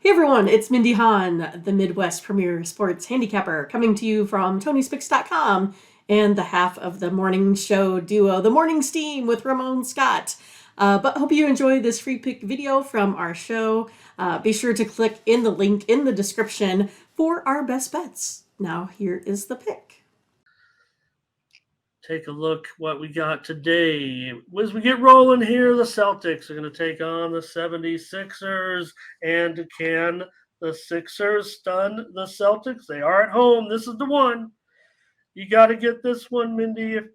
Hey everyone, it's Mindy Hahne, the Midwest premier sports handicapper, coming to you from TonySpix.com and the half of the morning show duo, The Morning Steam with Ramon Scott. But hope you enjoy this free pick video from our show. Be sure to click in the link in the description for our best bets. Now here is the pick. Take a look what we got today. As we get rolling here, the Celtics are going to take on the 76ers. And can the Sixers stun the Celtics? They are at home. This is the one. You got to get this one, Mindy. If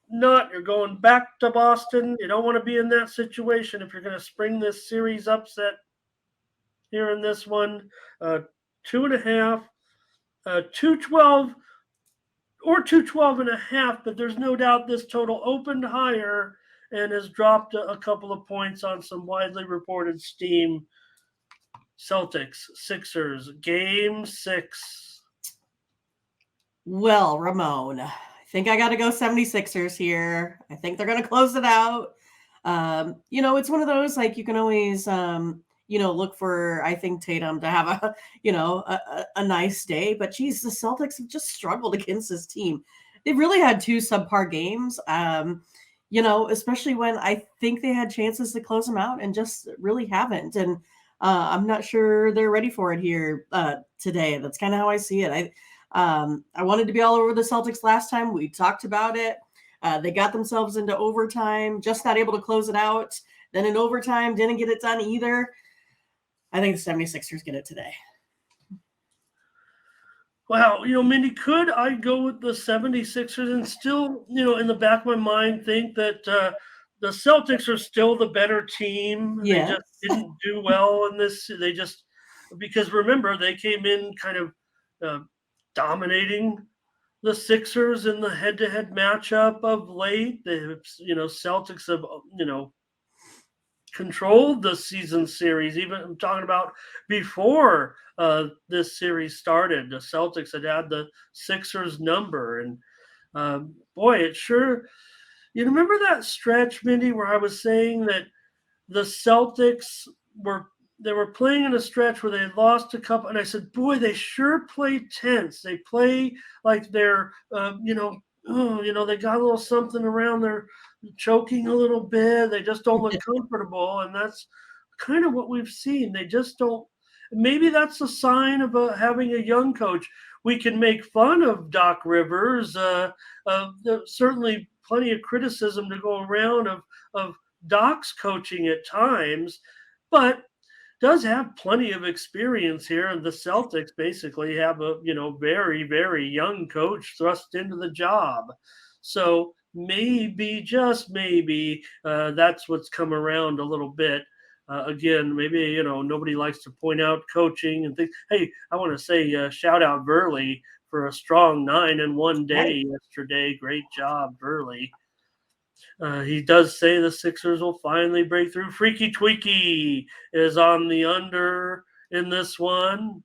not, you're going back to Boston. You don't want to be in that situation if you're going to spring this series upset here in this one. 2.5, 212 or 212.5, but there's no doubt this total opened higher and has dropped a couple of points on some widely reported steam. Celtics, Sixers, game 6. Well, Ramon, I think I got to go 76ers here. I think they're going to close it out. It's one of those, like, you can always, look for, I think, Tatum to have a nice day. But, geez, the Celtics have just struggled against this team. They've really had two subpar games, especially when I think they had chances to close them out and just really haven't. And I'm not sure they're ready for it here today. That's kind of how I see it. I wanted to be all over the Celtics last time. We talked about it. They got themselves into overtime, just not able to close it out. Then in overtime, didn't get it done either. I think the 76ers get it today. Wow, Mindy, could I go with the 76ers and still, in the back of my mind think that the Celtics are still the better team? They Yes. just didn't do well in this. Because remember, they came in kind of dominating the Sixers in the head-to-head matchup of late. The Celtics have controlled the season series. Even I'm talking about before this series started, the Celtics had the Sixers number, and boy, it sure. You remember that stretch, Mindy, where I was saying that the Celtics were playing in a stretch where they had lost a couple, and I said, boy, they sure play tense. They play like they're, they got a little something around their choking a little bit. They just don't look comfortable, and that's kind of what we've seen. They just don't. Maybe that's a sign of having a young coach. We can make fun of Doc Rivers. Certainly, plenty of criticism to go around of Doc's coaching at times, but does have plenty of experience here. And the Celtics basically have a very, very young coach thrust into the job. So maybe, just maybe, that's what's come around a little bit. Again, maybe nobody likes to point out coaching and think. Hey, I want to say shout out Burley for a strong 9 in one day yesterday. Great job, Burley. He does say the Sixers will finally break through. Freaky Tweaky is on the under in this one.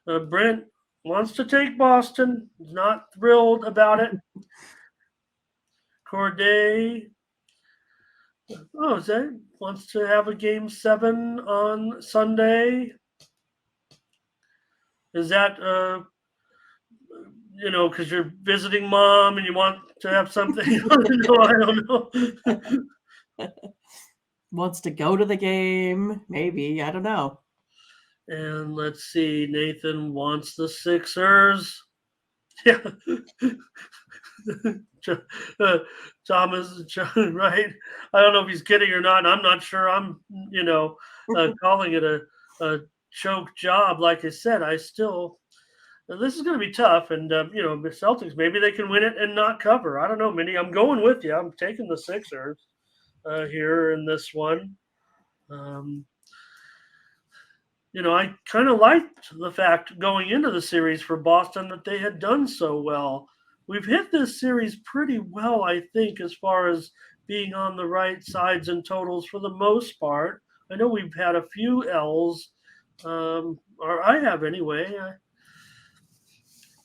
Brent wants to take Boston. He's not thrilled about it. Corday, Zay wants to have a game 7 on Sunday. Is that because you're visiting mom and you want to have something? I don't know. Wants to go to the game, maybe. I don't know. And let's see, Nathan wants the Sixers. Yeah. Thomas, right? I don't know if he's kidding or not. I'm not sure. I'm, calling it a choke job. Like I said, this is going to be tough. And, the Celtics, maybe they can win it and not cover. I don't know, Minnie. I'm going with you. I'm taking the Sixers here in this one. I kind of liked the fact going into the series for Boston that they had done so well. We've hit this series pretty well, I think, as far as being on the right sides and totals for the most part. I know we've had a few L's, or I have anyway.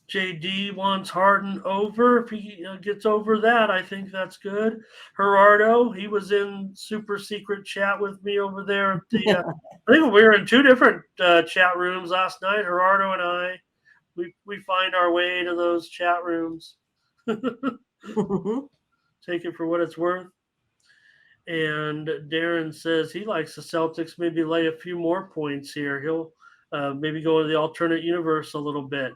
JD wants Harden over. If he gets over that, I think that's good. Gerardo, he was in super secret chat with me over there at the. I think we were in two different chat rooms last night. Gerardo and I, we find our way to those chat rooms. Take it for what it's worth. And Darren says he likes the Celtics. Maybe lay a few more points here. He'll maybe go to the alternate universe a little bit.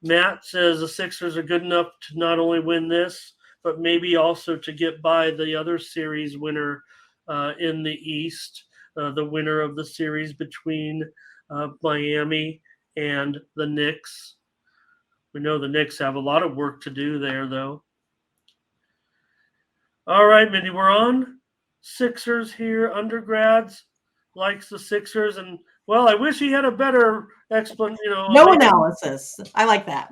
Matt says the Sixers are good enough to not only win this, but maybe also to get by the other series winner in the East, the winner of the series between Miami and the Knicks. We know the Knicks have a lot of work to do there, though. All right, Mindy, we're on. Sixers here, undergrads likes the Sixers, and well, I wish he had a better explanation. No analysis. I like that.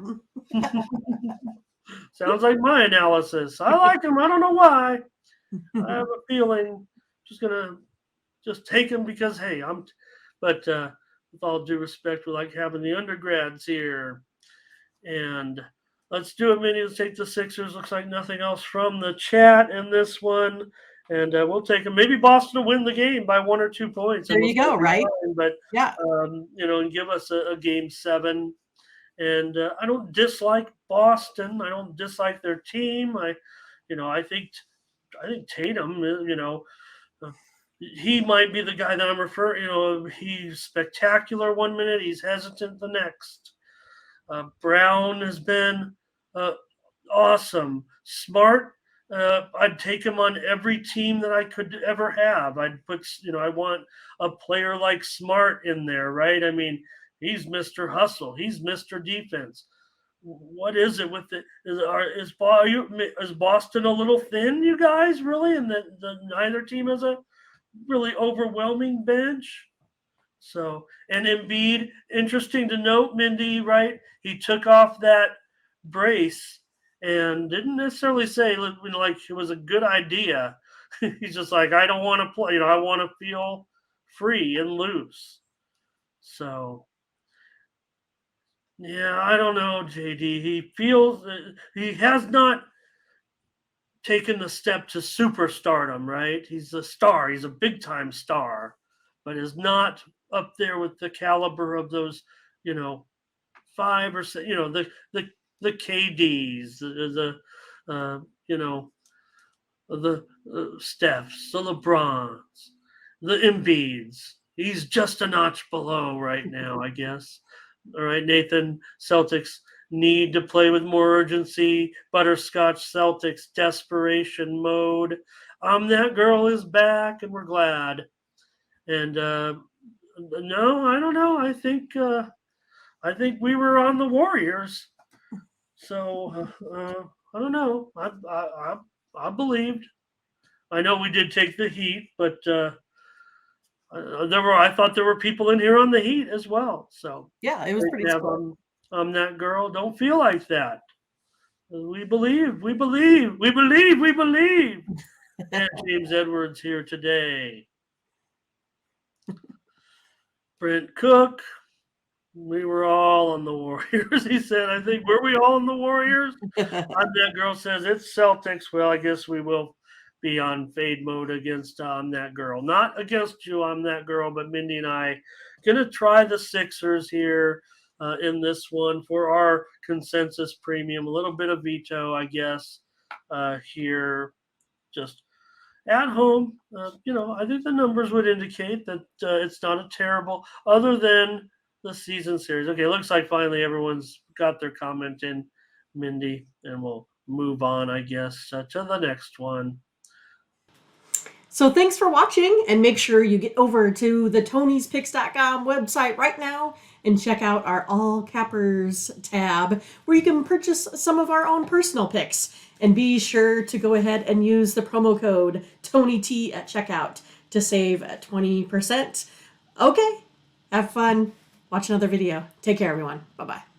Sounds like my analysis. I like him. I don't know why. I have a feeling. Just gonna take him because hey, I'm. But with all due respect, we like having the undergrads here, and let's do it, Minnie. Let's take the Sixers. Looks like nothing else from the chat in this one. And we'll take them. Maybe Boston will win the game by 1 or 2 points. There you go, right? Fine, but, yeah. And give us a game 7. And I don't dislike Boston. I don't dislike their team. I think Tatum, he might be the guy that I'm referring. He's spectacular one minute. He's hesitant the next. Brown has been awesome. Smart. I'd take him on every team that I could ever have. I'd put, I want a player like Smart in there, right? I mean, he's Mr. Hustle. He's Mr. Defense. What is it with it? Is Boston a little thin, you guys, really? And neither team has a really overwhelming bench. So, and Embiid, interesting to note, Mindy, right? He took off that brace and didn't necessarily say like it was a good idea. He's just like, I don't want to play, I want to feel free and loose. So, yeah, I don't know, JD. He feels he has not taken the step to superstardom, right? He's a star. He's a big time star, but is not up there with the caliber of those, 5 or 6, the KDs, the Stephs, the LeBrons, the Embiids. He's just a notch below right now, I guess. All right, Nathan, Celtics need to play with more urgency. Butterscotch Celtics, desperation mode. That girl is back, and we're glad. And no, I don't know. I think we were on the Warriors. So I don't know. I believed. I know we did take the Heat, but I thought there were people in here on the Heat as well. So yeah, it was pretty cool. That girl. Don't feel like that. We believe. We believe. We believe. We believe. And James Edwards here today. Brent Cook. We were all on the Warriors. He said, I think, were we all on the Warriors? That girl says it's Celtics. Well, I guess we will be on fade mode against that girl. Not against you, I'm that girl, but Mindy and I going to try the Sixers here in this one for our consensus premium. A little bit of veto, I guess, here just at home. I think the numbers would indicate that it's not a terrible, other than the season series. Okay, looks like finally everyone's got their comment in, Mindy, and we'll move on, I guess, to the next one. So thanks for watching, and make sure you get over to the Tony'sPicks.com website right now and check out our All Cappers tab, where you can purchase some of our own personal picks. And be sure to go ahead and use the promo code TonyT at checkout to save 20%. Okay, have fun. Watch another video. Take care, everyone. Bye-bye.